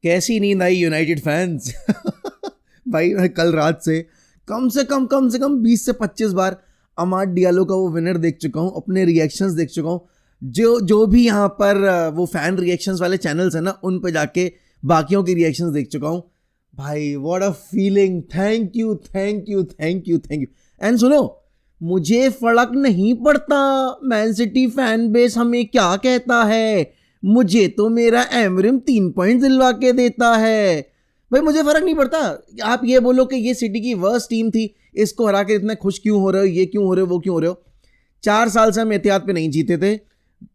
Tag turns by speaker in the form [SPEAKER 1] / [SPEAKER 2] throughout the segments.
[SPEAKER 1] कैसी नींद आई United fans. भाई मैं कल रात से कम से कम 20 से 25 बार अमाद डियालो का वो विनर देख चुका हूँ, अपने रिएक्शंस देख चुका हूँ। जो भी यहाँ पर वो फैन रिएक्शंस वाले चैनल्स हैं ना, उन पे जाके बाकियों के रिएक्शंस देख चुका हूँ। भाई what a feeling, thank you. And सुनो, मुझे फर्क नहीं पड़ता मैन सिटी फैन बेस हमें क्या कहता है, मुझे तो मेरा एमरिम 3 पॉइंट दिलवा के देता है। भाई मुझे फर्क नहीं पड़ता, आप ये बोलो कि ये सिटी की वर्स्ट टीम थी, इसको हरा के इतना खुश क्यों हो रहे हो, ये क्यों हो रहे हो, वो क्यों हो रहे हो। 4 साल से हम एहतियात पे नहीं जीते थे,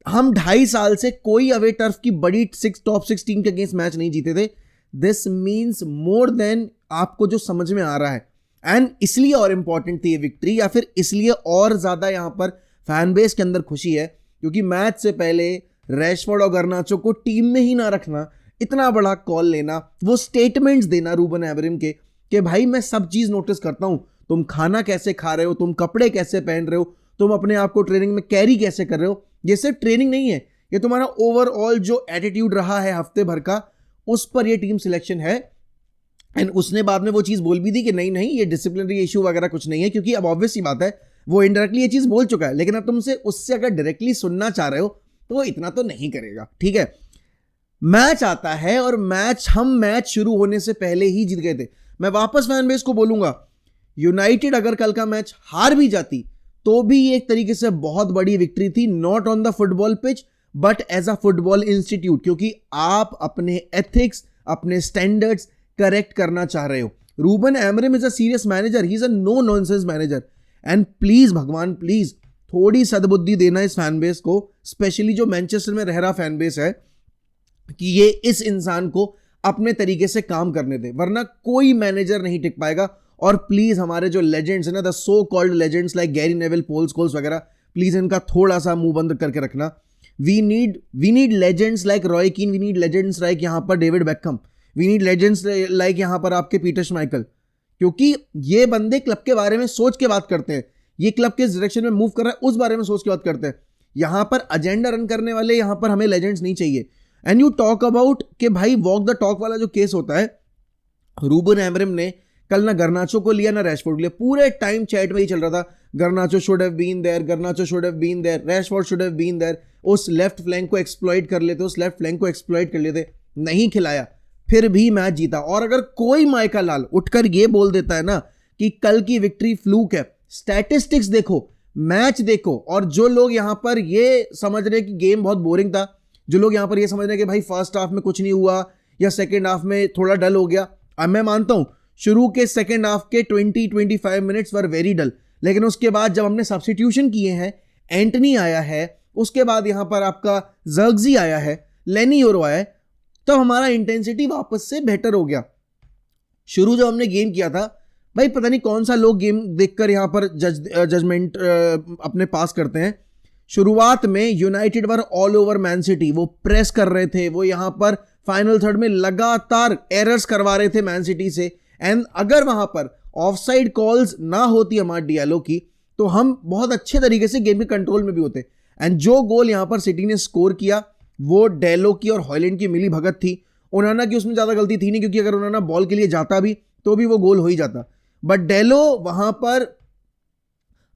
[SPEAKER 1] हम 2.5 साल से कोई अवे टर्फ की बड़ी टॉप 6 टीम के अगेंस्ट मैच नहीं जीते थे। दिस मीन्स मोर देन आपको जो समझ में आ रहा है। एंड इसलिए और इंपॉर्टेंट थी ये विक्ट्री, या फिर इसलिए और ज्यादा यहां पर फैन बेस के अंदर खुशी है, क्योंकि मैच से पहले रैशफोर्ड और गर्नाचो को टीम में ही ना रखना, इतना बड़ा कॉल लेना, वो स्टेटमेंट्स देना रूबन एमरिम के कि भाई मैं सब चीज नोटिस करता हूं, तुम खाना कैसे खा रहे हो, तुम कपड़े कैसे पहन रहे हो, तुम अपने आप को ट्रेनिंग में कैरी कैसे कर रहे हो। ये सिर्फ ट्रेनिंग नहीं है, ये तुम्हारा ओवरऑल जो एटीट्यूड रहा है हफ्ते भर का, उस पर ये टीम सिलेक्शन है। एंड उसने बाद में वो चीज बोल भी दी कि नहीं ये डिसिप्लिनरी इशू वगैरह कुछ नहीं है, क्योंकि अब ऑब्वियस सी बात है वो इनडायरेक्टली ये चीज बोल चुका है, लेकिन अब तुमसे उससे अगर डायरेक्टली सुनना चाह रहे हो तो वो इतना तो नहीं करेगा। ठीक है, मैच आता है और हम मैच शुरू होने से पहले ही जीत गए थे। मैं वापस फैन बेस को बोलूंगा, यूनाइटेड अगर कल का मैच हार भी जाती तो भी एक तरीके से बहुत बड़ी विक्ट्री थी, not on the football pitch but as a football institute, क्योंकि आप अपने एथिक्स, अपने स्टैंडर्ड्स करेक्ट करना चाह रहे हो। Ruben Amorim is a serious manager, he is a no nonsense manager. And please भगवान प्लीज थोड़ी सद्बुद्धि देना इस फैन बेस को, स्पेशली जो मैनचेस्टर में रह रहा फैन बेस है, कि ये इस इंसान को अपने तरीके से काम करने दे, वरना कोई मैनेजर नहीं टिक पाएगा। और प्लीज हमारे जो लेजेंड्स हैं ना, the so called legends like Gary Neville, Paul Scholes वगैरह, प्लीज इनका थोड़ा सा मुंह बंद करके रखना। We need legends like Roy Keane, we need legends like यहाँ पर David Beckham, we need legends like यहाँ पर आपके पीटर श्माइकल, क्योंकि ये बंदे क्लब के बारे में सोच के बात करते हैं, ये क्लब किस डायरेक्शन में मूव कर रहा है उस बारे में सोच के बात करते हैं। यहां पर एजेंडा रन करने वाले यहां पर हमें लेजेंड्स नहीं चाहिए। एंड यू टॉक अबाउट कि भाई वॉक द टॉक वाला जो केस होता है, रूबन एमरिम ने कल ना गर्नाचो को लिया ना रैशफोर्ड को लिया, पूरे टाइम चैट में ही चल रहा था Garnacho should have been there, Garnacho should have been there, Rashford should have been there, उस लेफ्ट फ्लैंक को एक्सप्लॉइट कर लेते, नहीं खिलाया, फिर भी मैच जीता। और अगर कोई माइका लाल उठकर ये बोल देता है ना कि कल की विक्ट्री फ्लूक है, स्टैटिस्टिक्स देखो, मैच देखो, और जो लोग यहां पर ये समझ रहे कि गेम बहुत बोरिंग था, जो लोग यहां पर ये समझ रहे कि भाई फर्स्ट हाफ में कुछ नहीं हुआ या सेकंड हाफ में थोड़ा डल हो गया, अब मैं मानता हूं शुरू के सेकंड हाफ के 20-25 मिनट्स वर वेरी डल, लेकिन उसके बाद जब हमने सब्स्टिट्यूशन किए हैं, एंटनी आया है, उसके बाद यहां पर आपका जर्गजी आया है, लेनी यूरो आया है, तो हमारा इंटेंसिटी वापस से बेहतर हो गया। शुरू जब हमने गेम किया था, भाई पता नहीं कौन सा लोग गेम देखकर यहां पर जजमेंट अपने पास करते हैं। शुरुआत में United were all over man city, वो प्रेस कर रहे थे, वो यहां पर फाइनल थर्ड में लगातार एरर्स करवा रहे थे मैन सिटी से। एंड अगर वहां पर ऑफसाइड कॉल्स ना होती हमारे डियालो की, तो हम बहुत अच्छे तरीके से गेम के कंट्रोल में भी होते। एंड जो गोल यहां पर सिटी ने स्कोर किया वो डेलो की और हॉयलैंड की मिली भगत थी। ओनाना की उसमें ज्यादा गलती थी नहीं, क्योंकि अगर ओनाना बॉल के लिए जाता भी तो भी वो गोल हो ही जाता, बट डेलो वहां पर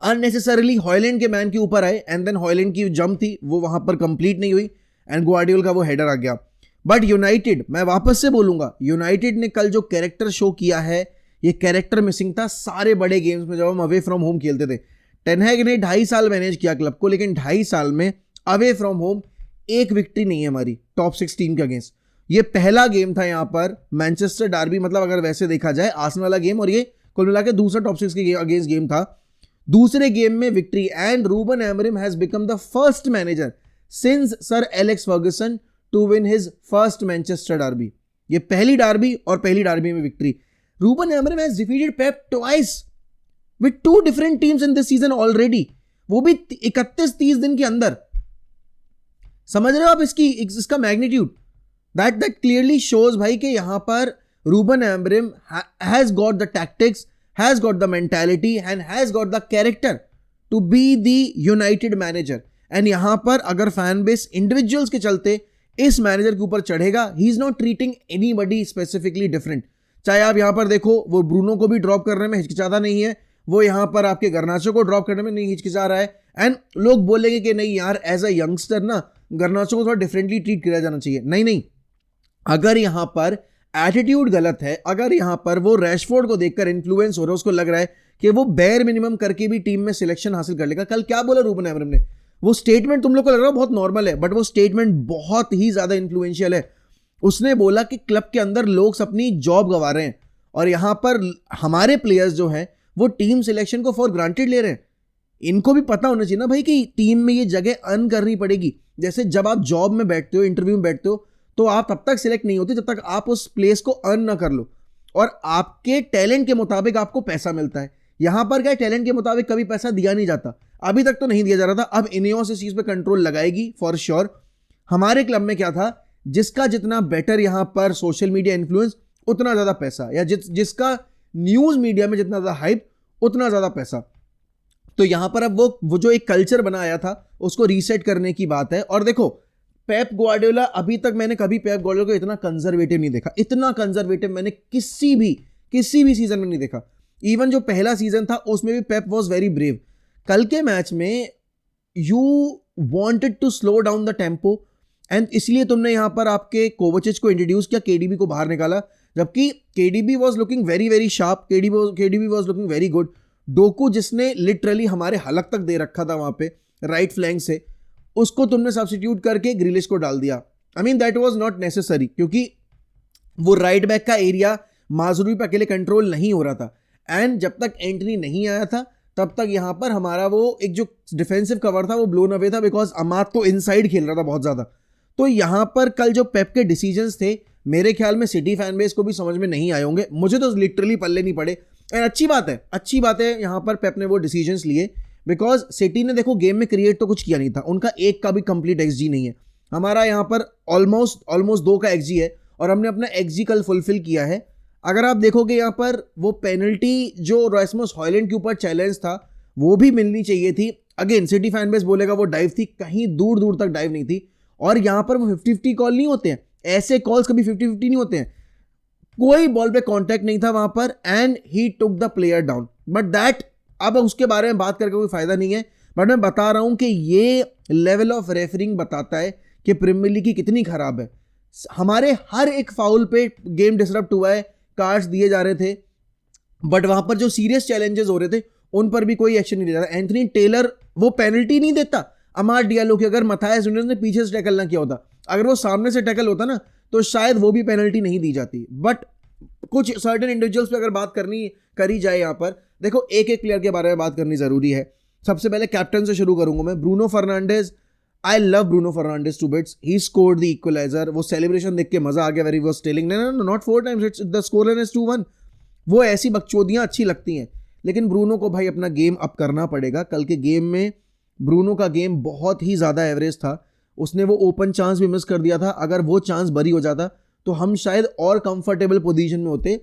[SPEAKER 1] अननेसेसरीली हॉयलैंड के मैन के ऊपर आए, एंड देन हॉयलैंड की जंप थी वो वहां पर कंप्लीट नहीं हुई, एंड ग्वार्डियोल का वो हेडर आ गया। बट यूनाइटेड, मैं वापस से बोलूंगा, यूनाइटेड ने कल जो कैरेक्टर शो किया है, ये कैरेक्टर मिसिंग था सारे बड़े गेम्स में जब हम अवे फ्रॉम होम खेलते थे। टेन हैग ने 2.5 साल मैनेज किया क्लब को, लेकिन 2.5 साल में अवे फ्रॉम होम एक विक्ट्री नहीं है हमारी टॉप 6 टीम के अगेंस्ट। ये पहला गेम था यहां पर मैनचेस्टर डार्बी, मतलब अगर वैसे देखा जाए आर्सेनल वाला गेम, और ये कुल मिला के दूसरा टॉप 6 के अगेंस्ट गेम था। दूसरे गेम में victory, and Ruben Amorim has become the first manager since Sir Alex Ferguson to win his first Manchester derby. ये पहली डार्बी और पहली डार्बी में victory. Ruben Amorim has defeated Pep twice with 2 different teams in this season already, वो भी 31-30 दिन के अंदर। समझ रहे हो आप इसका मैग्नीट्यूड? दैट क्लियरली शोज भाई कि यहां पर Ruben Amorim has got the tactics, has got the mentality and has got the character to be the United manager. And यहां पर अगर फैन बेस इंडिविजुअल्स के चलते इस मैनेजर के ऊपर चढ़ेगा। ही is not treating anybody specifically different. चाहे आप यहां पर देखो, वो ब्रूनो को भी ड्रॉप करने में हिचकिचाता नहीं है, वो यहां पर आपके गर्नाचो को ड्रॉप करने में नहीं हिचकिचा रहा है। एंड लोग बोलेंगे कि नहीं यार, एज अ यंगस्टर ना गर्नाचो को थोड़ा डिफरेंटली ट्रीट किया जाना चाहिए। नहीं नहीं, अगर यहां पर एटीट्यूड गलत है, अगर यहां पर वो रैशफोर्ड को देखकर इन्फ्लुएंस हो रहा है, उसको लग रहा है कि वो बेयर मिनिमम करके भी टीम में सिलेक्शन हासिल कर लेगा। कल क्या बोला रूबन एमरम ने, वो स्टेटमेंट तुम लोग को लग रहा है बहुत नॉर्मल है, बट वो स्टेटमेंट बहुत ही ज्यादा इन्फ्लुएंशियल है। उसने बोला कि क्लब के अंदर लोग अपनी जॉब गंवा रहे हैं और यहां पर हमारे प्लेयर्स जो हैं वो टीम सिलेक्शन को फॉर ग्रांटेड ले रहे हैं। इनको भी पता होना चाहिए ना भाई कि टीम में ये जगह अर्न करनी पड़ेगी। जैसे जब आप जॉब में बैठते हो, इंटरव्यू में बैठते हो, तो आप तब तक सिलेक्ट नहीं होते जब तक आप उस प्लेस को अर्न ना कर लो और आपके टैलेंट के मुताबिक आपको पैसा मिलता है। यहां पर क्या, टैलेंट के मुताबिक कभी पैसा दिया नहीं जाता, अभी तक तो नहीं दिया जा रहा था। अब इनेओस इस चीज पे कंट्रोल लगाएगी फॉर श्योर। हमारे क्लब में क्या था, जिसका जितना बेटर यहां पर सोशल मीडिया इन्फ्लुएंस उतना ज्यादा पैसा, या जिसका न्यूज मीडिया में जितना ज्यादा हाइप उतना ज्यादा पैसा। तो यहां पर अब वो जो एक कल्चर बनाया था उसको रीसेट करने की बात है। और देखो, पेप ग्वार्डियोला, अभी तक मैंने कभी पेप ग्वार्डियोला को इतना कंजर्वेटिव नहीं देखा। इतना कंजर्वेटिव मैंने किसी भी सीजन में नहीं देखा। इवन जो पहला सीजन था उसमें भी पेप वाज वेरी ब्रेव। कल के मैच में you wanted to slow down the tempo and इसलिए तुमने यहां पर आपके कोवाचिच को इंट्रोड्यूस किया, केडीबी को बाहर निकाला, जबकि KDB was looking very very sharp, KDB was looking very good. Docu, जिसने लिटरली हमारे हलक तक दे रखा था वहां पे राइट फ्लैंक से, उसको तुमने सब्स्टिट्यूट करके ग्रिलिश को डाल दिया। I mean that was not necessary, क्योंकि वो राइट बैक का एरिया माजुरी पे अकेले कंट्रोल नहीं हो रहा था। एंड जब तक एंटनी नहीं आया था तब तक यहां पर हमारा वो एक जो डिफेंसिव कवर था वो ब्लोन अवे था, बिकॉज अमाद तो इनसाइड खेल रहा था बहुत ज्यादा। तो यहां पर कल जो पेप के डिसीजंस थे, मेरे ख्याल में सिटी फैन बेस को भी समझ में नहीं आए होंगे, मुझे तो लिटरली पल्ले नहीं पड़े। एंड अच्छी बात है यहां पर पेप ने वो डिसीजंस लिए, बिकॉज सिटी ने देखो गेम में क्रिएट तो कुछ किया नहीं था, उनका एक का भी कंप्लीट एक्सजी नहीं है। हमारा यहां पर ऑलमोस्ट 2 का एक्सजी है और हमने अपना एक्सजी कल फुलफिल किया है। अगर आप देखोगे यहाँ पर वो पेनल्टी जो रास्मस हॉयलैंड के ऊपर चैलेंज था वो भी मिलनी चाहिए थी। अगेन सिटी फैन बेस बोलेगा वो डाइव थी, कहीं दूर दूर तक डाइव नहीं थी। और यहाँ पर वो 50-50 कॉल नहीं होते हैं, ऐसे कॉल्स कभी 50-50 नहीं होते हैं। कोई बॉल पे कांटेक्ट नहीं था वहां पर and he took the player down, but that अब उसके बारे में बात करके कोई फायदा नहीं है। बट मैं बता रहा हूं कि ये लेवल ऑफ रेफरिंग बताता है कि प्रीमियर लीग की कितनी खराब है। हमारे हर एक फाउल पे गेम डिसरप्ट हुआ है, कार्ड्स दिए जा रहे थे, बट वहां पर जो सीरियस चैलेंजेस हो रहे थे उन पर भी कोई एक्शन नहीं ले रहा। एंथनी टेलर वो पेनल्टी नहीं देता अमाद डियालो की। अगर मथायस नुनेज ने पीछे से टैकल ना किया होता, अगर वो सामने से टैकल होता ना, तो शायद वो भी पेनल्टी नहीं दी जाती। बट कुछ सर्टेन इंडिविजुअल्स पे अगर बात करी जाए, यहाँ पर देखो एक एक प्लेयर के बारे में बात करनी जरूरी है। सबसे पहले कैप्टन से शुरू करूंगा मैं, Bruno Fernandes. I love Bruno Fernandes to bits. He scored the equaliser. वो सेलिब्रेशन देख के मजा आ गया, very was telling no not 4 times, it's the score line is 2-1। वो ऐसी बकचोदियां अच्छी लगती हैं, लेकिन ब्रूनो को भाई अपना गेम अप करना पड़ेगा। कल के गेम में ब्रूनो का गेम बहुत ही ज्यादा एवरेज था। उसने वो ओपन चांस भी मिस कर दिया था, अगर वो चांस बरी हो जाता तो हम शायद और कंफर्टेबल पोजीशन में होते।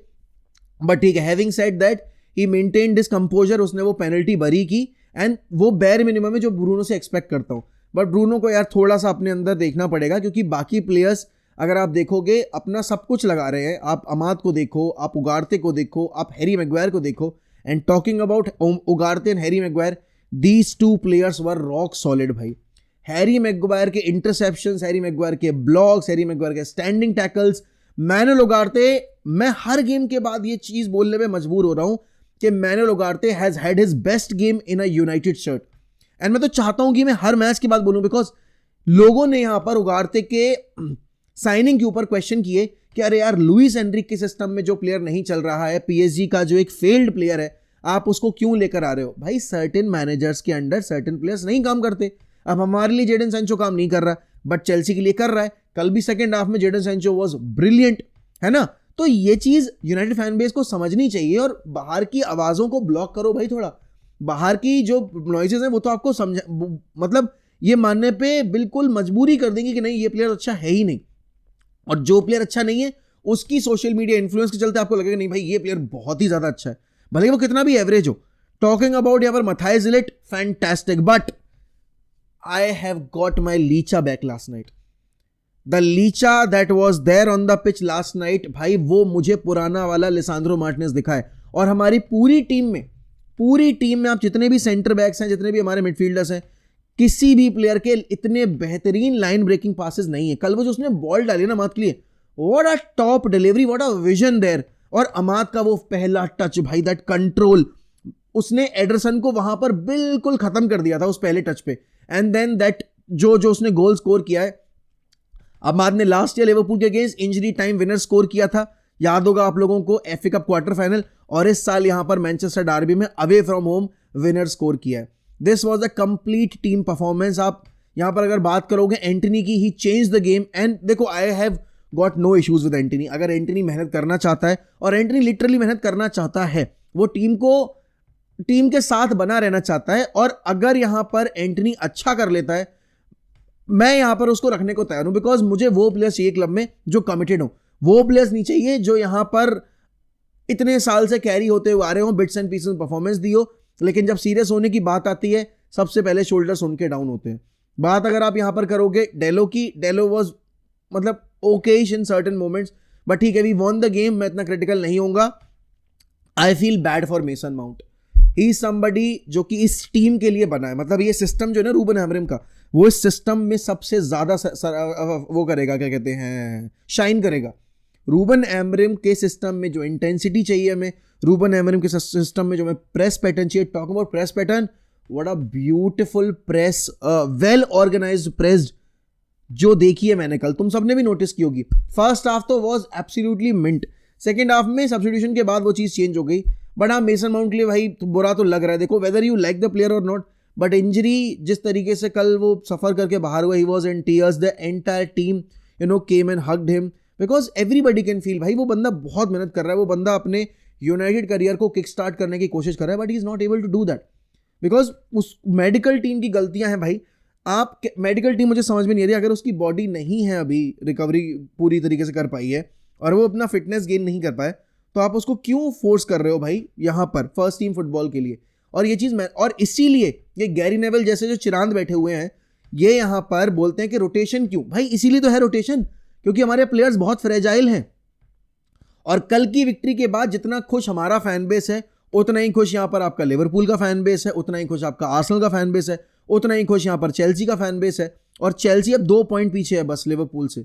[SPEAKER 1] बट ठीक है, having said that he maintained his composer. उसने वो पेनल्टी बरी की एंड वो बेयर मिनिमम है जो ब्रूनो से एक्सपेक्ट करता हूं। बट ब्रूनो को यार थोड़ा सा अपने अंदर देखना पड़ेगा, क्योंकि बाकी प्लेयर्स अगर आप देखोगे अपना सब कुछ लगा रहे हैं। आप अमाद को देखो, आप उगार्ते को देखो, आप हैरी मैग्वायर को देखो। And talking about Ugarte and Harry Maguire, these 2 players were rock solid भाई। हैरी मैग्वायर के इंटरसेप्शंस, हैरी मैग्वायर के ब्लॉक्स, हैरी मैग्वायर के स्टैंडिंग टैकल्स, मैनुअल उगार्ते। मैं हर गेम के बाद ये चीज बोलने में मजबूर हो रहा हूं कि Manuel Ugarte has had his best game in a United shirt. And मैं तो चाहता हूं कि मैं हर मैच के बाद बोलूं, बिकॉज लोगों ने यहां पर उगार्ते के साइनिंग के ऊपर क्वेश्चन किए कि अरे यार, लुइस एनरिक के सिस्टम में जो प्लेयर नहीं चल रहा है, पीएसजी का जो एक फेल्ड प्लेयर है, आप उसको क्यों लेकर आ रहे हो? भाई सर्टेन मैनेजर्स के अंडर सर्टेन प्लेयर्स नहीं काम करते। अब हमारे लिए जेडन सैंचो काम नहीं कर रहा, बट चेल्सी के लिए कर रहा है। कल भी सेकंड हाफ में जेडन सैंचो वाज ब्रिलियंट, है ना? तो ये चीज यूनाइटेड फैन बेस को समझनी चाहिए और बाहर की आवाजों को ब्लॉक करो भाई। थोड़ा बाहर की जो नॉइजेस हैं वो तो आपको समझ, मतलब ये मानने पे बिल्कुल मजबूरी कर देंगे कि नहीं, ये प्लेयर अच्छा है ही नहीं। और जो प्लेयर अच्छा नहीं है उसकी सोशल मीडिया इन्फ्लुएंस के चलते आपको लगेगा नहीं भाई ये प्लेयर बहुत ही ज्यादा अच्छा है, भले वो कितना भी एवरेज हो। टॉकिंग अबाउट यहाँ पर Matthijs de Ligt, fantastic, but I have got my Licha back last night. The Licha that was there on the pitch last night, भाई वो मुझे पुराना वाला लिसांड्रो मार्टिनेज दिखा है। और हमारी पूरी टीम में आप जितने भी सेंटर बैक्स हैं, जितने भी हमारे मिडफील्डर्स हैं, किसी भी प्लेयर के इतने बेहतरीन लाइन ब्रेकिंग पासेस नहीं है। कल वो जो उसने बॉल डाली ना अमाद के लिए, what a top delivery, what a vision there. और अमाद का वो पहला टच भाई, दैट कंट्रोल, उसने एडरसन को वहां पर बिल्कुल खत्म कर दिया था उस पहले टच पे। एंड देन दैट जो उसने गोल स्कोर किया है। अमाद ने लास्ट ईयर लिवरपूल के against injury time winner score किया था, याद होगा आप लोगों को, एफए कप क्वार्टर फाइनल। और इस साल यहां पर मैनचेस्टर डार्बी में away from home winner score किया है। This was a complete team performance. आप यहां पर अगर बात करोगे एंटनी की, he change the game. And देखो, I have got no issues with Antony. अगर एंटनी मेहनत करना चाहता है, और एंटनी लिटरली मेहनत करना चाहता है, वो टीम के साथ बना रहना चाहता है, और अगर यहां पर एंटनी अच्छा कर लेता है, मैं यहां पर उसको रखने को तैयार हूं। बिकॉज मुझे वो प्लेयर्स चाहिए क्लब में जो कमिटेड हो। वो प्लेयर्स नहीं चाहिए जो यहां पर इतने साल से कैरी होते हुए आ रहे हो, बिट्स एंड पीसेस परफॉर्मेंस दी हो, लेकिन जब सीरियस होने की बात आती है सबसे पहले शोल्डर्स उनके डाउन होते हैं। बात अगर आप यहां पर करोगे डेलो की, डेलो वाज मतलब Okesh in certain moments, but ठीक है, वी वॉन द गेम। मैं इतना क्रिटिकल नहीं होऊंगा। I feel bad for mason mount. He is somebody जो कि इस टीम के लिए बना है। मतलब ये सिस्टम जो है ना रूबन एमरिम का, वो इस सिस्टम में सबसे ज्यादा वो करेगा, क्या कहते हैं, शाइन करेगा। रूबन एमरिम के सिस्टम में जो इंटेंसिटी चाहिए हमें, रूबन एमरिम के सिस्टम में जो हमें प्रेस पैटर्न चाहिए, talk about press pattern, what a beautiful press, well organised press जो देखी है मैंने कल, तुम सबने भी नोटिस की होगी। फर्स्ट हाफ तो was absolutely mint, second half में सब्स्टिट्यूशन के बाद वो चीज चेंज हो गई। बट हाँ, मेसन माउंट के लिए भाई तो बुरा तो लग रहा है। देखो, whether you like the player और नॉट, बट इंजरी जिस तरीके से कल वो सफर करके बाहर हुआ, he was in tears, the entire team came and hugged him, because everybody can feel भाई वो बंदा बहुत मेहनत कर रहा है। वो बंदा अपने यूनाइटेड करियर को किक स्टार्ट करने की कोशिश कर रहा है, but he is not able to do that because उस मेडिकल टीम की गलतियां हैं भाई। आप मेडिकल टीम मुझे समझ में नहीं आ रही, अगर उसकी बॉडी नहीं है अभी रिकवरी पूरी तरीके से कर पाई है, और वो अपना फिटनेस गेन नहीं कर पाए, तो आप उसको क्यों फोर्स कर रहे हो भाई यहाँ पर फर्स्ट टीम फुटबॉल के लिए। और ये चीज़ और इसीलिए ये गैरी नेवल जैसे जो चिरांद बैठे हुए हैं, ये यहाँ पर बोलते हैं कि रोटेशन क्यों भाई, इसीलिए तो है रोटेशन, क्योंकि हमारे प्लेयर्स बहुत फ्रेजाइल हैं। और कल की विक्ट्री के बाद जितना खुश हमारा फैन बेस है, उतना ही खुश यहाँ पर आपका लिवरपूल का फैन बेस है, उतना ही खुश आपका आर्सेनल का फैन बेस है, उतना ही खुश यहाँ पर चेल्सी का फैन बेस है। और चेल्सी अब 2 पॉइंट पीछे है बस लिवरपूल से,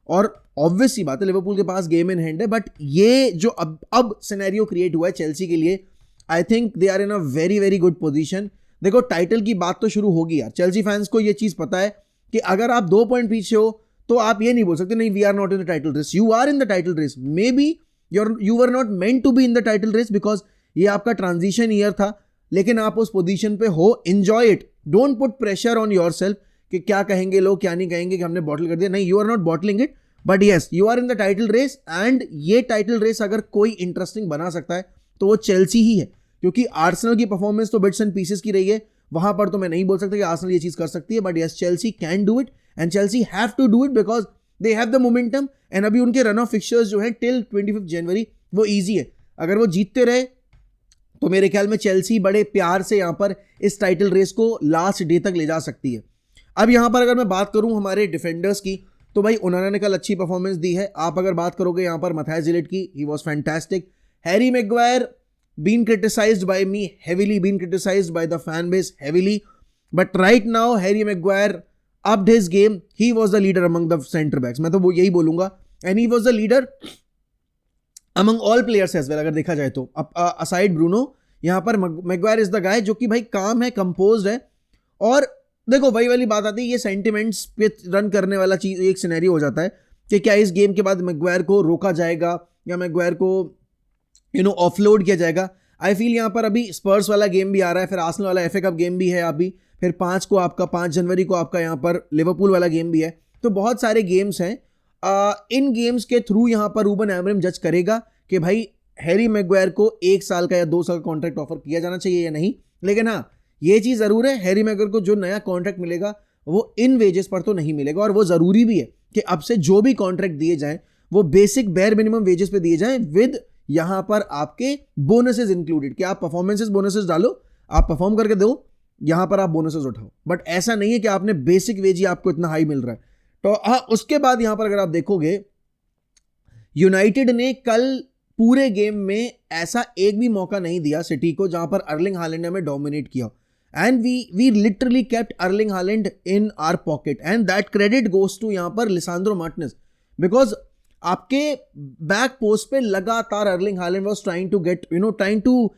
[SPEAKER 1] और ऑब्वियस सी बात है लिवरपूल के पास गेम इन हैंड है। बट ये जो अब सिनेरियो क्रिएट हुआ है चेल्सी के लिए, I think they are in a very very good position. देखो, टाइटल की बात तो शुरू होगी यार। चेल्सी फैंस को ये चीज पता है कि अगर आप 2 पॉइंट पीछे हो तो आप ये नहीं बोल सकते नहीं we are not in the title race. You are in the title race, maybe you were not meant to be in the title race because ये आपका ट्रांजिशन ईयर था, लेकिन आप उस पोजीशन पे हो। Enjoy it, don't put pressure on your self कि क्या कहेंगे लोग, क्या नहीं कहेंगे, कि हमने बॉटल कर दिया। नहीं, you are not bottling it, but yes you are in the title race. And ये टाइटल रेस अगर कोई इंटरेस्टिंग बना सकता है तो वो चेल्सी ही है, क्योंकि आर्सेनल की परफॉर्मेंस तो बिट्स एंड पीसेस की रही है। वहां पर तो मैं नहीं बोल सकता कि आर्सेनल ये चीज कर सकती है, but yes Chelsea can do it and Chelsea have to do it because they have the momentum. And अभी उनके रन ऑफ फिक्चर्स जो है टिल 25 जनवरी वो ईजी है। अगर वो जीतते रहे तो मेरे ख्याल में चेल्सी बड़े प्यार से यहां पर इस टाइटल रेस को लास्ट डे तक ले जा सकती है। अब यहां पर अगर मैं बात करूं हमारे डिफेंडर्स की, तो भाई उन्होंने ने कल अच्छी परफॉर्मेंस दी है। आप अगर बात करोगे यहां पर मैथाइस डिलिट की, he was fantastic. Harry Maguire been criticized by me heavily, been criticized by the fan base heavily, but right now Harry Maguire upped his game. He was the leader among the center backs, मैं तो वो यही बोलूंगा, and he was the leader among all players as well अगर देखा जाए तो। aside Bruno, यहाँ पर Maguire is the guy जो कि भाई काम है, composed है। और देखो वही वाली बात आती है, ये सेंटिमेंट्स पे रन करने वाला चीज एक सिनेरियो हो जाता है कि क्या इस गेम के बाद मैग्वायर को रोका जाएगा या मैग्वायर को ऑफलोड किया जाएगा। आई फील यहाँ पर अभी स्पर्स वाला गेम भी आ रहा है, फिर आर्सेनल वाला एफए कप गेम भी है अभी, फिर 5 जनवरी को आपका यहाँ पर लिवरपूल वाला गेम भी है। तो बहुत सारे गेम्स हैं। इन गेम्स के थ्रू यहाँ पर रूबन एमरिम जज करेगा कि भाई हैरी मैग्वायर को 1 साल का या 2 साल का कॉन्ट्रैक्ट ऑफर किया जाना चाहिए या नहीं। लेकिन हाँ, ये चीज़ ज़रूर है, हैरी मैग्वायर को जो नया कॉन्ट्रैक्ट मिलेगा वो इन वेजेस पर तो नहीं मिलेगा। और वो ज़रूरी भी है कि अब से जो भी कॉन्ट्रैक्ट दिए जाएँ वो बेसिक बेयर मिनिमम वेजेस पे दिए जाएँ, विद यहां पर आपके बोनसेस इंक्लूडेड, कि आप परफॉर्मेंसेस बोनसेस डालो, आप परफॉर्म करके दो, यहां पर आप बोनसेस उठाओ। बट ऐसा नहीं है कि आपने बेसिक वेज ही आपको इतना हाई मिल रहा है। तो हाँ, उसके बाद यहां पर अगर आप देखोगे यूनाइटेड ने कल पूरे गेम में ऐसा एक भी मौका नहीं दिया सिटी को जहां पर अर्लिंग हालैंड ने हमें डोमिनेट किया, and we literally kept Erling Haaland in our pocket, and that credit goes to यहां पर लिसांड्रो मार्टिनेज, बिकॉज आपके बैक पोस्ट पे लगातार Erling Haaland was trying to get trying to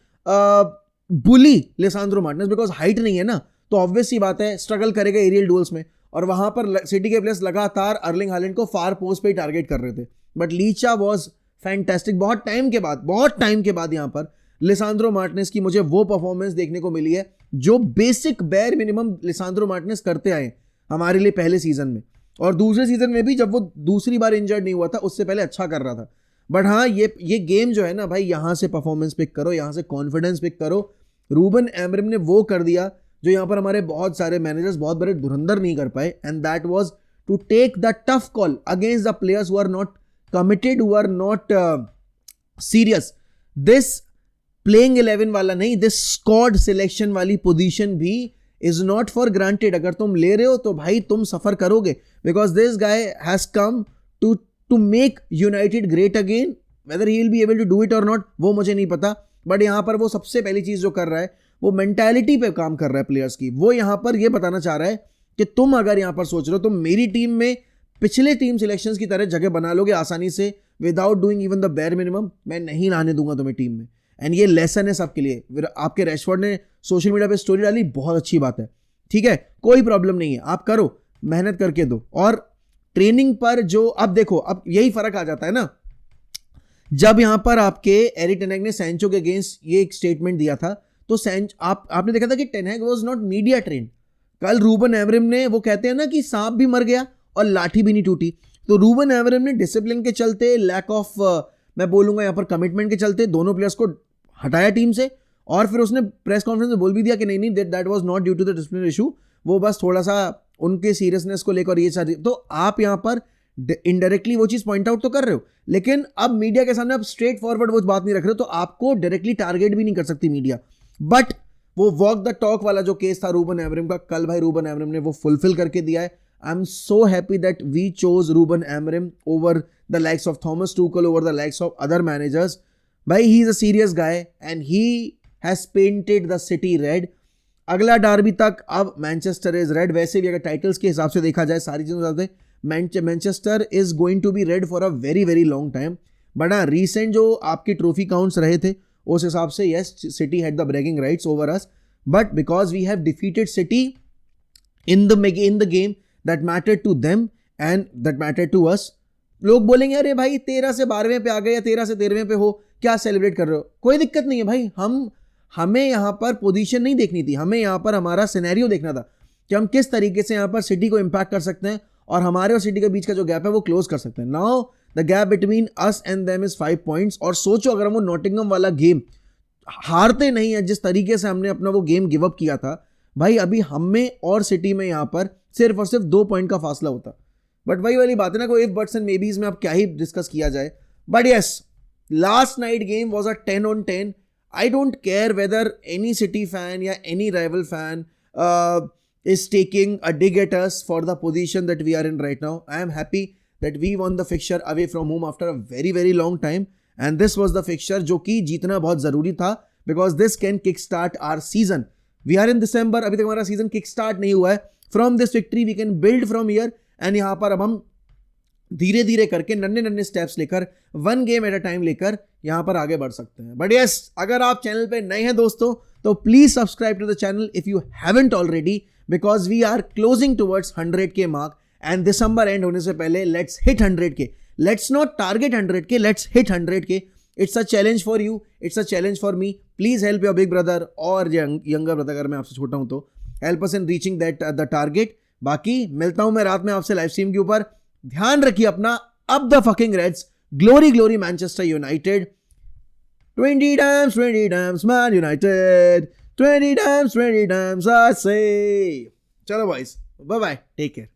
[SPEAKER 1] bully Lisandro Martinez, because height नहीं है ना, तो obvious सी बात है स्ट्रगल करेगा एरियल डुअल्स में, और वहां पर सिटी के प्लेयर्स लगातार अर्लिंग हालैंड को फार पोस्ट पे ही टारगेट कर रहे थे, बट लीचा वाज फैंटास्टिक। बहुत टाइम के बाद यहां पर लिसांड्रो मार्टिनेज की मुझे वो परफॉर्मेंस देखने को मिली है जो basic bare minimum Lisandro Martinez करते आए हमारे लिए पहले सीजन में, और दूसरे सीजन में भी जब वो दूसरी बार इंजर्ड नहीं हुआ था उससे पहले अच्छा कर रहा था। बट हाँ, ये गेम जो है ना भाई, यहां से परफॉर्मेंस पिक करो, यहां से कॉन्फिडेंस पिक करो। रूबन एमरिम ने वो कर दिया जो यहां पर हमारे बहुत सारे मैनेजर्स, बहुत बड़े धुरंधर नहीं कर पाए, and that was to take the tough call against the players who are not committed, who are not serious. This playing 11 वाला नहीं, this squad selection वाली position भी is not for granted. अगर तुम ले रहे हो तो भाई तुम सफर करोगे, because this guy has come to make United great again. Whether he will be able to do it or not वो मुझे नहीं पता, बट यहाँ पर वो सबसे पहली चीज जो कर रहा है वो मेंटालिटी पे काम कर रहा है प्लेयर्स की। वो यहाँ पर ये बताना चाह रहा है कि तुम अगर यहाँ पर सोच रहे हो तुम मेरी टीम में पिछले टीम सिलेक्शंस की तरह जगह बना लोगे आसानी से without doing even the bare minimum, मैं नहीं लाने दूंगा तुम्हें टीम में। एंड ये लेसन है सबके लिए। आपके रैशफोर्ड ने सोशल मीडिया पे स्टोरी डाली, बहुत अच्छी बात है, ठीक है, कोई प्रॉब्लम नहीं है, आप करो, मेहनत करके दो। और ट्रेनिंग पर जो अब देखो, अब यही फर्क आ जाता है ना, जब यहां पर आपके एरिक टेन हैग ने सैंचो के अगेंस्ट ये एक स्टेटमेंट दिया था, तो आपने देखा था कि Ten Hag was not media trained. कल रूबन एमरिम ने, वो कहते हैं ना कि सांप भी मर गया और लाठी भी नहीं टूटी, तो रूबन एमरिम ने डिसिप्लिन के चलते, लैक ऑफ मैं बोलूंगा यहाँ पर कमिटमेंट के चलते दोनों प्लेयर्स को हटाया टीम से, और फिर उसने प्रेस कॉन्फ्रेंस में बोल भी दिया कि नहीं that was not due to the discipline issue, वो बस थोड़ा सा उनके सीरियसनेस को लेकर ये सारी। तो आप यहाँ पर इनडायरेक्टली वो चीज पॉइंट आउट तो कर रहे हो, लेकिन अब मीडिया के सामने आप स्ट्रेट फॉरवर्ड वो बात नहीं रख रहे हो, तो आपको डायरेक्टली टारगेट भी नहीं कर सकती मीडिया। बट वो वॉक द टॉक वाला जो केस था रूबन एमरिम का, कल भाई रूबन एमरिम ने वो फुलफिल करके दिया है। I am so happy that we chose Ruben Amorim over the likes of Thomas Tuchel, over the likes of other managers. भाई he is a serious guy and he has painted the city red. अगला derby तक अब Manchester is red. वैसे भी अगर titles के हिसाब से देखा जाए, सारी चीजों के हिसाब से Manchester is going to be red for a very very long time. But हाँ, रिसेंट जो आपकी ट्रॉफी काउंट्स रहे थे उस हिसाब से yes, City had the bragging rights over us, but because we have defeated City in the game that mattered to them and that mattered to us. लोग बोलेंगे अरे भाई 13 से 12वें पे आ गए या 13 से 13वें पे हो, क्या सेलिब्रेट कर रहे हो? कोई दिक्कत नहीं है भाई, हमें यहाँ पर पोजीशन नहीं देखनी थी, हमें यहाँ पर हमारा सिनेरियो देखना था कि हम किस तरीके से यहाँ पर सिटी को इंपैक्ट कर सकते हैं और हमारे और सिटी के बीच का जो गैप है वो क्लोज कर सकते हैं। Now the gap between us and them is 5 points. और सोचो अगर हम वो नॉटिंघम वाला गेम हारते नहीं है, जिस तरीके से हमने अपना वो गेम गिव अप किया था भाई, अभी हमें और सिटी में यहाँ पर सिर्फ और सिर्फ 2 पॉइंट का फासला होता। बट वही वाली बात है ना, कोई इफ बट्स एंड मेबीज में अब क्या ही डिस्कस किया जाए। But yes, last night game was a 10 on 10. I don't care whether any City fan या any rival fan is taking a dig at us for the position that we are in right now. I am happy that we won the fixture away from home after a very very long time, and this was the fixture जो कि जीतना बहुत जरूरी था, because this can kickstart our season. We are in December, अभी तक हमारा season kickstart नहीं हुआ है। From this victory we can build from here, and यहाँ पर अब हम धीरे धीरे करके नन्हे नन्हे स्टेप्स लेकर 1 गेम एट अ टाइम लेकर यहां पर आगे बढ़ सकते हैं। बट यस, अगर आप चैनल पे नए हैं दोस्तों तो please subscribe to the channel if you haven't already, because we are closing towards 100K mark and दिसंबर एंड होने से पहले let's hit 100K। Let's not target 100K, let's hit 100K। It's a challenge for you, it's a challenge for me. Please help your big brother और younger brother, अगर मैं आपसे छोटा हूं तो help us in reaching that the target. बाकी मिलता हूं मैं रात में आपसे लाइव स्ट्रीम के ऊपर। ध्यान रखिए अपना। अब the fucking Reds, glory glory Manchester United. 20 times Man United, 20 times I say। चलो boys, bye bye, take care.